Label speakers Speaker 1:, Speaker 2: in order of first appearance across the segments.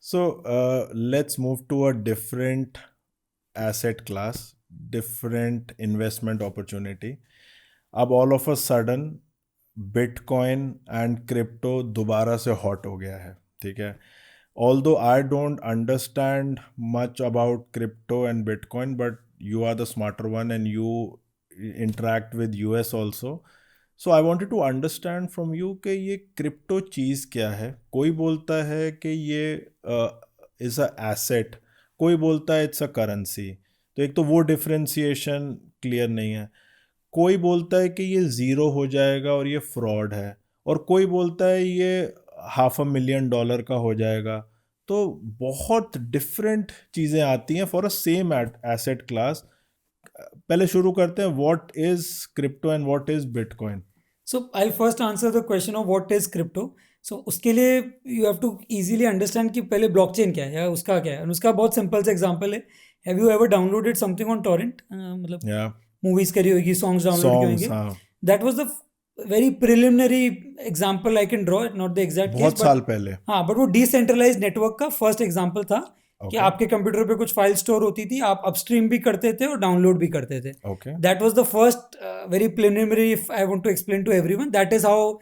Speaker 1: So let's move to a different asset class, different investment opportunity. अब all of a sudden bitcoin and crypto दोबारा से hot हो गया है, ठीक है. Although I don't understand much about crypto and bitcoin, but you are the smarter one and you interact with us also. So I wanted to understand from you कि ये crypto चीज़ क्या है. कोई बोलता है कि ये इज़ अ एसेट, कोई बोलता है इट्स अ करेंसी. तो एक तो वो डिफ्रेंसिएशन क्लियर नहीं है. कोई बोलता है कि ये ज़ीरो हो जाएगा और ये फ्रॉड है, और कोई बोलता है ये $500,000 का हो जाएगा. तो बहुत डिफरेंट चीज़ें आती हैं for a same asset class. पहले शुरू करते हैं, what is crypto and what is bitcoin.
Speaker 2: So I'll first answer the question of what is crypto. So उसके लिए you have to easily understand कि पहले blockchain क्या है या उसका क्या है. और उसका बहुत सिंपल सा एग्जांपल है. Have you ever downloaded something on torrent? मतलब
Speaker 1: या
Speaker 2: मूवीज करी होगी, सॉन्ग्स डाउनलोड किए
Speaker 1: सॉन्ग्स,
Speaker 2: होंगे.
Speaker 1: हाँ,
Speaker 2: that was the very preliminary example I can draw, not the exact case,
Speaker 1: बहुत साल पहले.
Speaker 2: हाँ, बट वो डिसेंट्रलाइज्ड नेटवर्क का फर्स्ट एग्जांपल था कि
Speaker 1: ओके,
Speaker 2: आपके कंप्यूटर पे कुछ फाइल स्टोर होती थी, आप अपस्ट्रीम भी करते थे और डाउनलोड भी करते थे.
Speaker 1: Okay,
Speaker 2: that was the first very preliminary, if I want to explain to everyone, that is how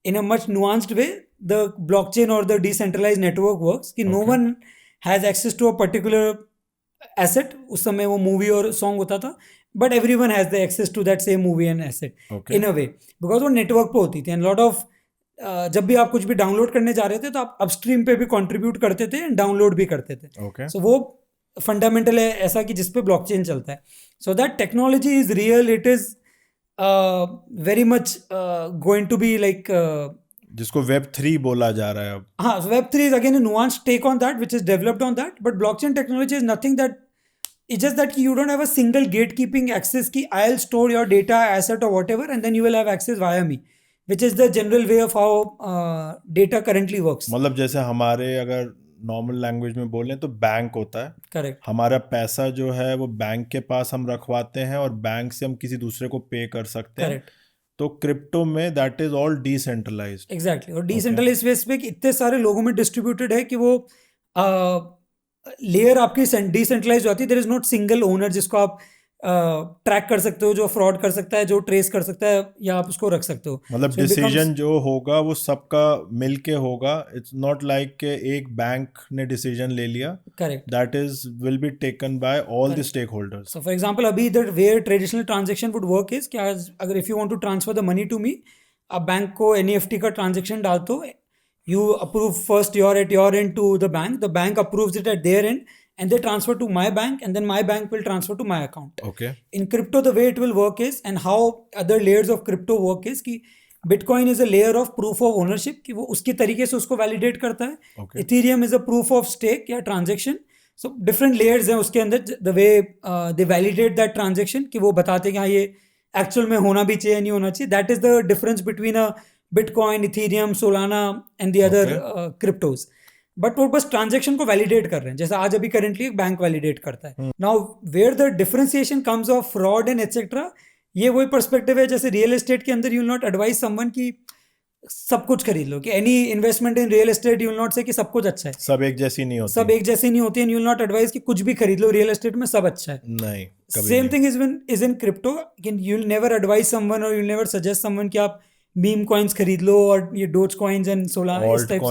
Speaker 2: in a much nuanced way the blockchain or the decentralized network works कि no
Speaker 1: Okay.
Speaker 2: one has access to a particular asset. उस समय वो movie और song होता था, but every one has the access to that same movie and asset
Speaker 1: Okay.
Speaker 2: In a way, because वो network पे होती थी. एंड लॉट ऑफ जब भी आप कुछ भी डाउनलोड करने जा रहे थे तो आप अपस्ट्रीम पे भी कंट्रीब्यूट करते थे एंड डाउनलोड भी करते थे.
Speaker 1: Okay.
Speaker 2: सो वो फंडामेंटल है ऐसा कि जिसपे ब्लॉकचेन चलता है. So that technology is real, it is very much going to be like,
Speaker 1: जिसको Web3 बोला जा रहा है अब.
Speaker 2: हाँ, Web3 is again a nuanced take on that, which is developed on that. But blockchain technology is nothing that, it's just that you don't have a single gatekeeping access ki I'll store your data, asset or whatever, and then you will have access via me, which is the general way of how data currently works.
Speaker 1: मतलब जैसे हमारे अगर normal language में बोलें तो bank होता है.
Speaker 2: Correct.
Speaker 1: हमारा पैसा जो है वो बैंक के पास हम रखवाते हैं और बैंक से हम किसी दूसरे को पे कर सकते हैं.
Speaker 2: Correct.
Speaker 1: तो क्रिप्टो में that is all decentralised.
Speaker 2: Exactly. और डिसेंट्रलाइज स्पेस पे इतने सारे लोगों में डिस्ट्रीब्यूटेड है कि वो लेयर आपकी डिसेंट्रलाइज होती है. There is not single owner जिसको आप ट्रैक कर सकते हो, जो फ्रॉड कर सकता है, जो ट्रेस कर सकता है, या आप उसको रख सकते हो.
Speaker 1: मतलब डिसीजन जो होगा वो सबका मिलके होगा. इट्स नॉट लाइक के एक बैंक ने डिसीजन ले लिया.
Speaker 2: Correct.
Speaker 1: That is will be taken by all the stakeholders.
Speaker 2: So for example अभी the way traditional transaction would work is क्या, अगर if you want to transfer the money to me, आप bank को NEFT का transaction डालते हो, you approve first at your end to the bank approves it at their end, and they transfer to my bank, and then my bank will transfer to my account.
Speaker 1: Okay.
Speaker 2: In crypto the way it will work is, and how other layers of crypto work is कि Bitcoin is a layer of proof of ownership कि वो उसके तरीके से उसको validate करता है.
Speaker 1: Okay.
Speaker 2: Ethereum is a proof of stake या transaction. So different layers हैं उसके अंदर, the way they validate that transaction कि वो बताते हैं कि हाँ ये actual में होना भी चाहिए नहीं होना चाहिए. That is the difference between a Bitcoin, Ethereum, Solana and the other cryptos. But वो बस ट्रांजेक्शन को वैलिडेट कर रहे हैं, जैसा आज अभी करेंटली एक बैंक वैलिडेट करता है. Now where the differentiation comes of fraud and etcetera, ये वही पर्सपेक्टिव है जैसे रियल एस्टेट के अंदर you will not advise someone की सब कुछ खरीद लो, कि any investment in real estate you will not say कि सब कुछ अच्छा है.
Speaker 1: सब एक जैसी नहीं होती.
Speaker 2: सब एक जैसे नहीं होती है. यू विल नॉट एडवाइज कि कुछ भी खरीद लो रियल एस्टेट में, सब अच्छा है.
Speaker 1: नहीं,
Speaker 2: same thing is in crypto. You will never advise someone और you will never suggest someone कि आप मीम कॉइन्स खरीद लो और ये डोज कॉइन्स एंड सोलाना इस टाइप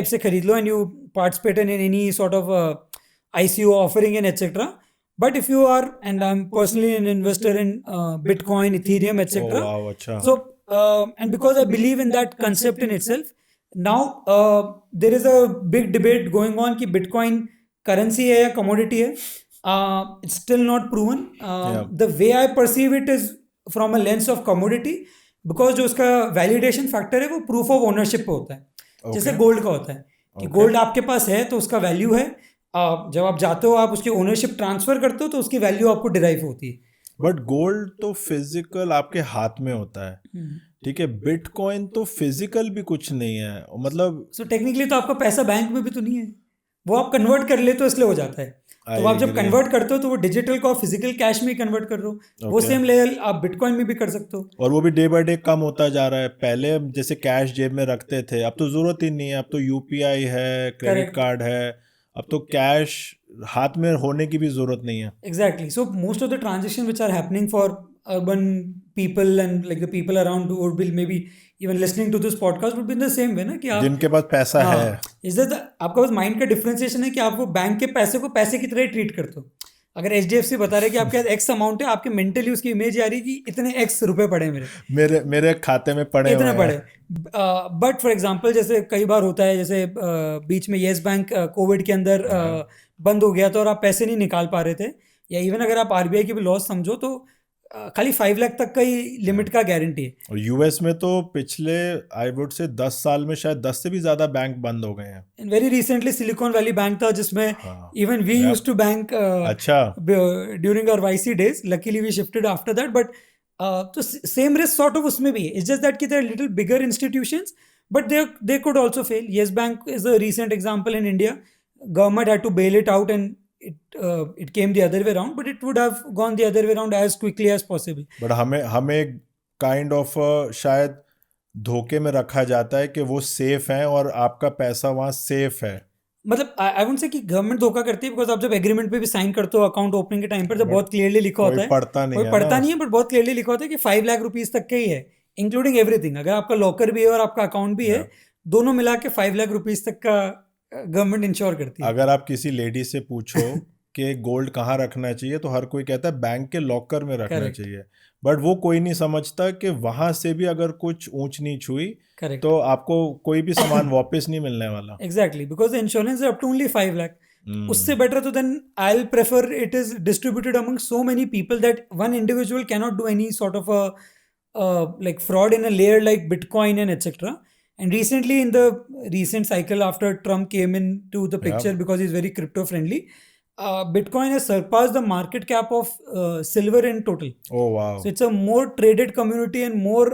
Speaker 2: से खरीद लो, and you participate in any sort of ICO offering and etcetera. But if you are, and I am personally an investor in bitcoin, Ethereum etcetera, so and because I believe in that concept in itself, now there is a big debate going on कि Bitcoin currency है या commodity है. It's still not proven. The way I perceive it is from a lens of commodity, because जो उसका validation factor है वो proof of ownership पे होता है. जैसे गोल्ड का होता है कि गोल्ड आपके पास है तो उसका वैल्यू है. जब आप जाते हो आप उसकी ओनरशिप ट्रांसफर करते हो तो उसकी वैल्यू आपको डिराइव होती है.
Speaker 1: बट गोल्ड तो फिजिकल आपके हाथ में होता है, ठीक है. बिटकॉइन तो फिजिकल भी कुछ नहीं है, मतलब
Speaker 2: सो टेक्निकली तो आपका पैसा बैंक में भी तो नहीं है, वो आप कन्वर्ट कर ले तो इसलिए हो जाता है. तो आप जब कन्वर्ट करते हो तो वो डिजिटल को आप फिजिकल कैश में कन्वर्ट कर रहे हो, वो सेम लेवल आप बिटकॉइन में भी कर सकते हो।
Speaker 1: और वो भी डे बाय डे कम होता जा रहा है। पहले जैसे कैश जेब में रखते थे, अब तो जरूरत ही नहीं है, अब तो यूपीआई है, क्रेडिट कार्ड है, अब तो कैश हाथ में होने की भी जरूरत नहीं है।
Speaker 2: Exactly, so most of the transaction which are happening for urban people and like the people around who will maybe even listening to this podcast would be in the same way ना, कि आप
Speaker 1: जिनके पास पैसा है,
Speaker 2: is that आपका पास mind का differentiation है कि आप वो बैंक के पैसे को पैसे की तरह ट्रीट करते हो। अगर एचडीएफसी बता रहे कि आपके पास एक्स अमाउंट है, आपके मेंटली उसकी इमेज आ रही है कि इतने एक्स रुपए पड़े
Speaker 1: मेरे खाते में पड़े
Speaker 2: इतने पड़े। बट फॉर एग्जांपल जैसे कई बार होता है, जैसे बीच में येस बैंक कोविड के अंदर बंद हो गया था और आप पैसे नहीं निकाल पा रहे थे, या इवन अगर आप आरबीआई की भी लॉस समझो तो खाली 5 लाख तक का ही लिमिट का गारंटी है।
Speaker 1: और यूएस में तो पिछले आई वुड से 10 साल में शायद 10 से भी ज्यादा बैंक बंद हो गए हैं।
Speaker 2: Very recently Silicon Valley Bank था जिसमें even we used to bank
Speaker 1: अच्छा
Speaker 2: during our YC days, luckily we shifted after that, but तो सेम रिस्क सॉर्ट ऑफ उसमें भी है। इट्स जस्ट दैट कि they're little bigger institutions but they could also fail. Yes Bank is a recent example in India, government had to bail it out and it came the other way around, but it would have gone the other way around as quickly as possible.
Speaker 1: But हमें kind of शायद धोखे में रखा जाता है कि वो safe है और आपका पैसा वहाँ सेफ है।
Speaker 2: मतलब आई वुड से कि गवर्नमेंट धोखा करती है, बिकॉज आप जब एग्रीमेंट पे भी साइन करते हो अकाउंट ओपनिंग के टाइम पर, तो बहुत क्लियरली लिखा होता है, कोई पढ़ता नहीं है, बट बहुत क्लियरली लिखा होता है कि 5 लाख रुपीज तक का ही है, इंक्लूडिंग एवरीथिंग। अगर आपका लॉकर भी है और आपका अकाउंट भी है, दोनों मिला के 5 लाख रुपीज तक का गवर्नमेंट इंश्योर करती है।
Speaker 1: अगर आप किसी लेडी से पूछो कि गोल्ड कहाँ रखना चाहिए, तो हर कोई कहता है बैंक के लॉकर में रखना चाहिए, बट वो कोई नहीं समझता कि वहां से भी अगर कुछ ऊंच नीच हुई तो आपको कोई भी सामान वापस नहीं मिलने वाला।
Speaker 2: Exactly, because the insurance is up to only 5 lakh. उससे बेटर तो then I will prefer it is distributed among so many people that one individual can not do any sort of like fraud in a layer like Bitcoin and etc. And recently in the recent cycle after Trump came into the picture, because he's very crypto friendly, Bitcoin has surpassed the market cap of silver in total.
Speaker 1: Oh wow!
Speaker 2: So it's a more traded community and more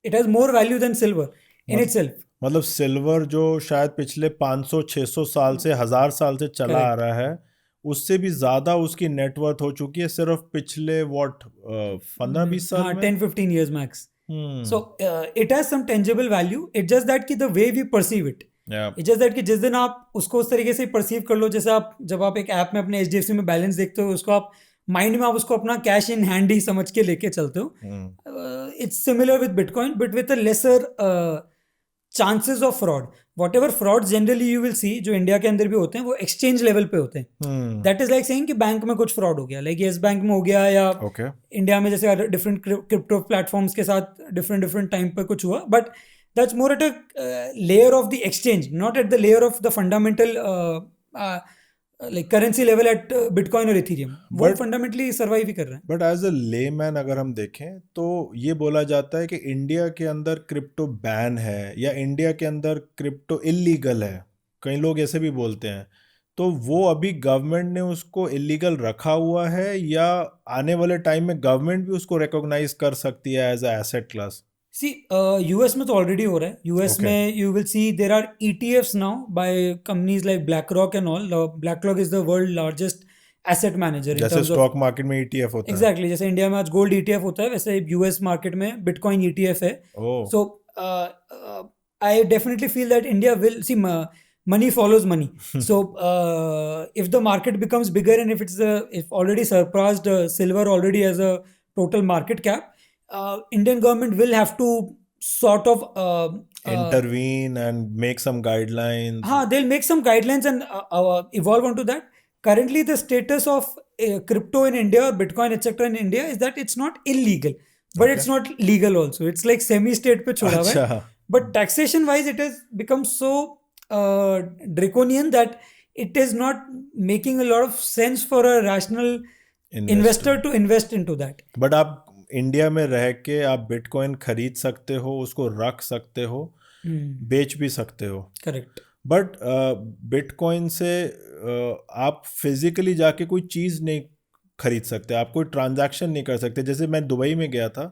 Speaker 2: it has more value than silver in itself.
Speaker 1: मतलब silver जो शायद पिछले 500-600 साल से 1000 साल से चला आ रहा है, उससे भी ज्यादा उसकी नेटवर्थ हो चुकी है सिर्फ पिछले 15-20 साल में,
Speaker 2: 10-15 years max. So it has some tangible value. It's just that कि the way we perceive it. It's just that कि जिस दिन आप उसको उस तरीके से परसीव कर लो, जैसे आप जब आप एक ऐप में अपने एचडीएफसी में बैलेंस देखते हो, उसको आप माइंड में आप उसको अपना कैश इन हैंड ही समझ के लेके चलते हो। It's similar with bitcoin but with a lesser chances of fraud. What ever fraud generally you will see जो इंडिया के अंदर भी होते हैं, वो एक्सचेंज लेवल पे होते हैं। दैट इज लाइक सेइंग कि बैंक में कुछ फ्रॉड हो गया, लाइक येस बैंक में हो गया, या इंडिया में जैसे डिफरेंट क्रिप्टो प्लेटफॉर्म्स के साथ डिफरेंट टाइम पे कुछ हुआ, but that's more at a layer of the exchange, not at the layer of the fundamental like currency level at Bitcoin और Ethereum. वो fundamentally survive ही कर रहे हैं।
Speaker 1: But as a layman अगर हम देखें तो ये बोला जाता है कि इंडिया के अंदर क्रिप्टो बैन है या इंडिया के अंदर क्रिप्टो इलीगल है, कई लोग ऐसे भी बोलते हैं। तो वो अभी गवर्नमेंट ने उसको इलीगल रखा हुआ है या आने वाले टाइम में गवर्नमेंट भी उसको रिकॉग्नाइज कर सकती है as a asset class?
Speaker 2: See, US में तो ऑलरेडी हो रहा है। US में you will see there are ETFs now by companies like BlackRock and all. BlackRock is the world largest asset manager.
Speaker 1: जैसे स्टॉक मार्केट में ETF होता है।
Speaker 2: Exactly, जैसे इंडिया में आज गोल्ड ETF होता है, वैसे US मार्केट में बिटकॉइन ETF है। So I definitely feel that India will see money follows money. So if the market becomes bigger and if already surpassed silver already as a total market cap, Indian government will have to sort of
Speaker 1: intervene and make some guidelines.
Speaker 2: They'll make some guidelines and evolve onto that. Currently, the status of crypto in India or Bitcoin etc. in India is that it's not illegal, but it's not legal also. It's like semi-state पे छोड़ा हुआ है. But taxation-wise, it has become so draconian that it is not making a lot of sense for a rational investor to invest into that.
Speaker 1: But आप India में रह के आप bitcoin खरीद सकते हो, उसको रख सकते हो, बेच भी सकते हो।
Speaker 2: करेक्ट।
Speaker 1: बट बिटकॉइन से आप फिजिकली जाके कोई चीज़ नहीं खरीद सकते, आप कोई ट्रांजैक्शन नहीं कर सकते। जैसे मैं दुबई में गया था,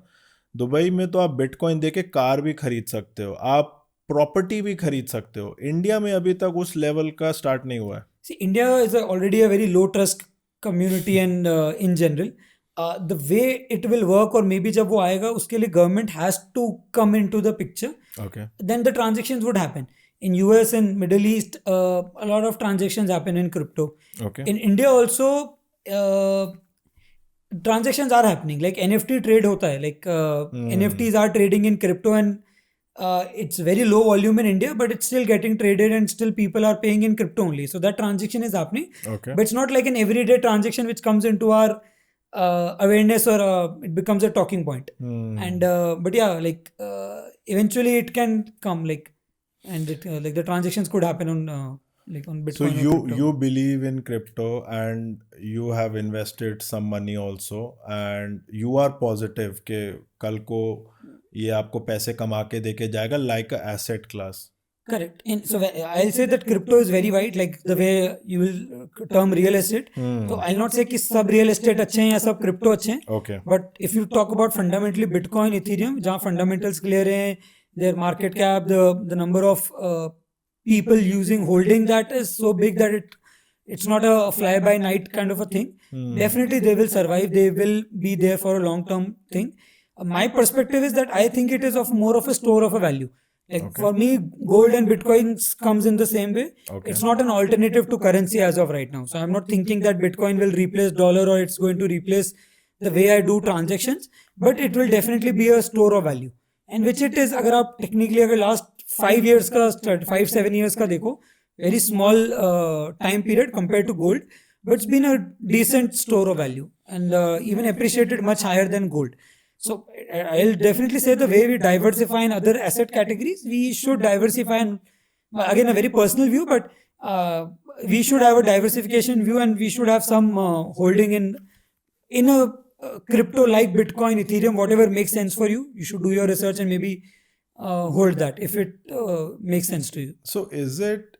Speaker 1: दुबई में तो आप बिटकॉइन दे के कार भी खरीद सकते हो, आप प्रॉपर्टी भी खरीद सकते हो। इंडिया में अभी तक उस लेवल का स्टार्ट नहीं हुआ है।
Speaker 2: See, India is already a very low trust community and in general. The way it will work or maybe जब वो आएगा उसके लिए government has to come into the picture.
Speaker 1: Okay.
Speaker 2: Then the transactions would happen. In US and Middle East, a lot of transactions happen in crypto.
Speaker 1: Okay.
Speaker 2: In India also, transactions are happening. Like NFT trade होता है. Like NFTs are trading in crypto and it's very low volume in India, but it's still getting traded and still people are paying in crypto only. So that transaction is happening.
Speaker 1: Okay.
Speaker 2: But it's not like an everyday transaction which comes into our awareness or it becomes a talking point. And but yeah, like eventually it can come like, and it, like the transactions could happen on like on Bitcoin.
Speaker 1: So
Speaker 2: or crypto.
Speaker 1: you believe in crypto and you have invested some money also and you are positive कि कल को ये आपको पैसे कमा के देके जाएगा like a asset class.
Speaker 2: Correct. And so I'll say that crypto is very wide, like the way you will term real estate. So I'll not say कि सब real estate अच्छे हैं या सब crypto अच्छे हैं.
Speaker 1: Okay.
Speaker 2: But if you talk about fundamentally Bitcoin, Ethereum, जहाँ fundamentals clear हैं, their market cap, the number of people using holding that is so big that it's not a fly by night kind of a thing. Definitely they will survive. They will be there for a long term thing. My perspective is that I think it is of more of a store of a value. Like for me, gold and Bitcoin comes in the same way.
Speaker 1: Okay.
Speaker 2: It's not an alternative to currency as of right now. So I'm not thinking that Bitcoin will replace dollar or it's going to replace the way I do transactions, but it will definitely be a store of value. And which it is, अगर आप technically अगर last 5 years का 5-7 years का देखो, very small time period compared to gold, but it's been a decent store of value and even appreciated much higher than gold. So I'll definitely say the way we diversify in other asset categories, we should diversify, and again a very personal view, but we should have a diversification view and we should have some holding in a crypto like Bitcoin, Ethereum, whatever makes sense for you. You should do your research and maybe hold that if it makes sense to you.
Speaker 1: So is it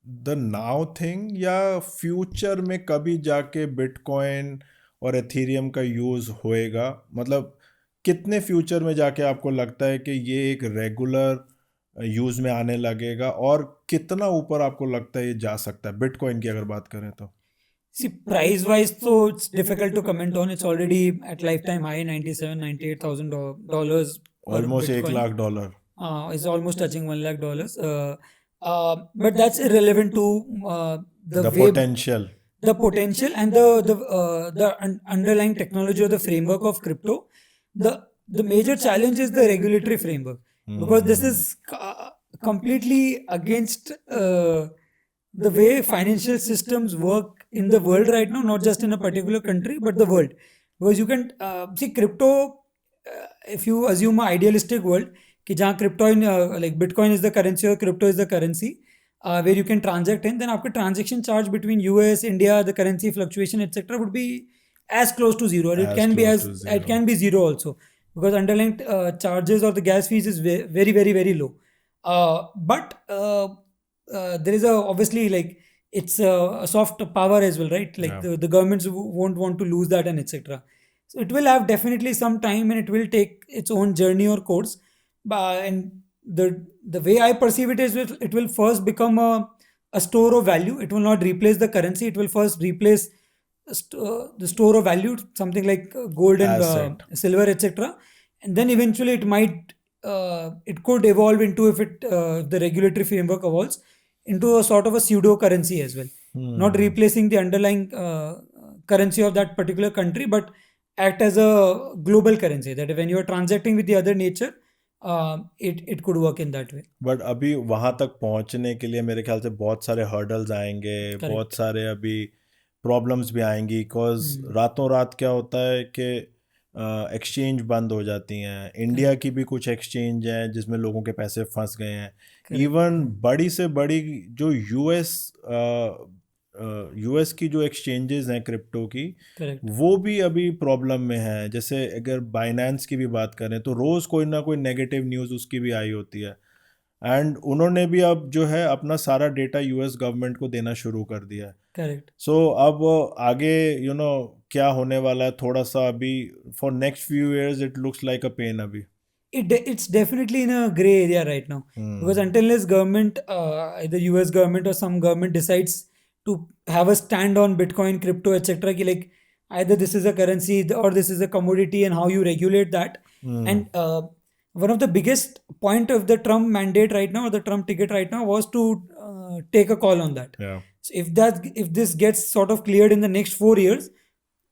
Speaker 1: the now thing या future में कभी जाके Bitcoin और Ethereum का use होएगा? मतलब कितने future में जाके आपको लगता है कि ये एक रेगुलर यूज़ में आने लगेगा और कितना ऊपर आपको लगता है ये जा सकता है बिटकॉइन की अगर बात करें तो?
Speaker 2: See, price wise, so it's difficult to comment on. It's already at lifetime high, $97,000-$98,000.
Speaker 1: Almost $1 lakh.
Speaker 2: It's almost touching $1 lakh. But that's irrelevant to the way,
Speaker 1: potential.
Speaker 2: The potential and the underlying technology or the framework of crypto. The major challenge is the regulatory framework, because this is completely against the way financial systems work in the world right now, not just in a particular country, but the world. Because you can see crypto, if you assume an idealistic world, कि जहाँ crypto like Bitcoin is the currency or crypto is the currency, where you can transact in, then आपका transaction charge between US, India, the currency fluctuation, etc. would be as close to zero, or it can be zero also, because underlying charges or the gas fees is very, very, very low. But there is obviously like it's a soft power as well, right? Like the governments won't want to lose that and etc. So it will have definitely some time and it will take its own journey or course. And the way I perceive it is it will first become a store of value. It will not replace the currency. It will first replace the store of value, something like gold and silver, etc. And then eventually it could evolve into, if the regulatory framework evolves, into a sort of a pseudo currency as well. Not replacing the underlying currency of that particular country, but act as a global currency, that when you are transacting with the other nature, it could work in that way.
Speaker 1: But अभी वहाँ तक पहुँचने के लिए मेरे ख्याल से बहुत सारे hurdles आएंगे, बहुत सारे अभी प्रॉब्लम्स भी आएंगी, बिकॉज रातों रात क्या होता है कि एक्सचेंज बंद हो जाती हैं. इंडिया की भी कुछ एक्सचेंज हैं जिसमें लोगों के पैसे फंस गए हैं. इवन बड़ी से बड़ी जो यूएस की जो एक्सचेंजेस हैं क्रिप्टो की, वो भी अभी प्रॉब्लम में है. जैसे अगर बाइनेंस की भी बात करें तो रोज़ कोई ना कोई नेगेटिव न्यूज़ उसकी भी आई होती है. एंड उन्होंने भी अब जो है अपना सारा डेटा यूएस गवर्नमेंट को देना शुरू कर दिया है.
Speaker 2: करेक्ट.
Speaker 1: सो अब आगे क्या होने वाला है, थोड़ा सा अभी for next few years it looks like a pain अभी.
Speaker 2: it's definitely in a gray area right now, because until this government, either US government or some government decides to have a stand on Bitcoin, crypto, etc., ki like either this is a currency or this is a commodity, and how you regulate that. And one of the biggest point of the Trump mandate right now, or the Trump ticket right now, was to take a call on that.
Speaker 1: Yeah.
Speaker 2: So if this gets sort of cleared in the next 4 years,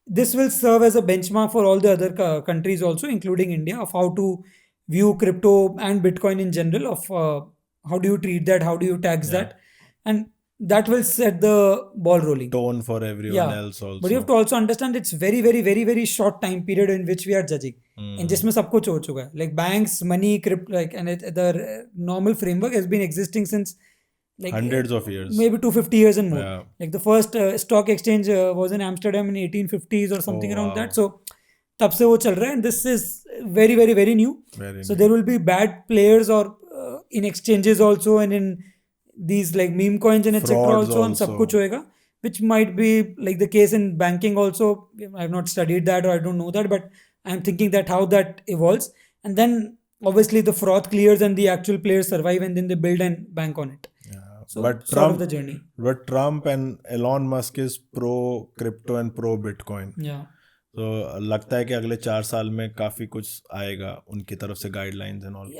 Speaker 2: this will serve as a benchmark for all the other countries also, including India, of how to view crypto and Bitcoin in general, of how do you treat that, how do you tax that, and that will set the ball rolling.
Speaker 1: Tone for everyone else also.
Speaker 2: But you have to also understand it's very, very, very, very short time period in which we are judging. And जिसमें सब कुछ हो चुका है, like banks, money, crypto, like, and the normal framework has been existing since like
Speaker 1: hundreds of years,
Speaker 2: maybe 250 years and more.
Speaker 1: Yeah.
Speaker 2: Like the first stock exchange was in Amsterdam in 1850s or something around that. So तब से वो चल रहा है, and this is very, very, very new. So there will be bad players or in exchanges also, and in these like meme coins and etc. also, and सब कुछ होएगा, which might be like the case in banking also. I have not studied that, or I don't know that, but I'm thinking that how that evolves, and then obviously the froth clears and the actual players survive, and then they build and bank on it. So
Speaker 1: but
Speaker 2: sort of the journey.
Speaker 1: But Trump and Elon Musk is pro crypto and pro Bitcoin.
Speaker 2: Yeah.
Speaker 1: तो लगता है कि अगले 4 साल में काफी कुछ आएगा उनकी तरफ से guidelines and all.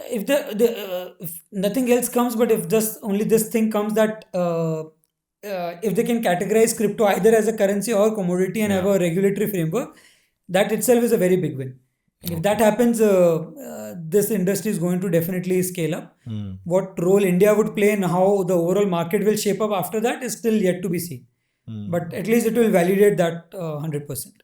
Speaker 2: If nothing else comes, but if just only this thing comes, that if they can categorize crypto either as a currency or commodity and have a regulatory framework, that itself is a very big win. And if that happens, this industry is going to definitely scale up. What role India would play and how the overall market will shape up after that is still yet to be seen. But at least it will validate that 100%.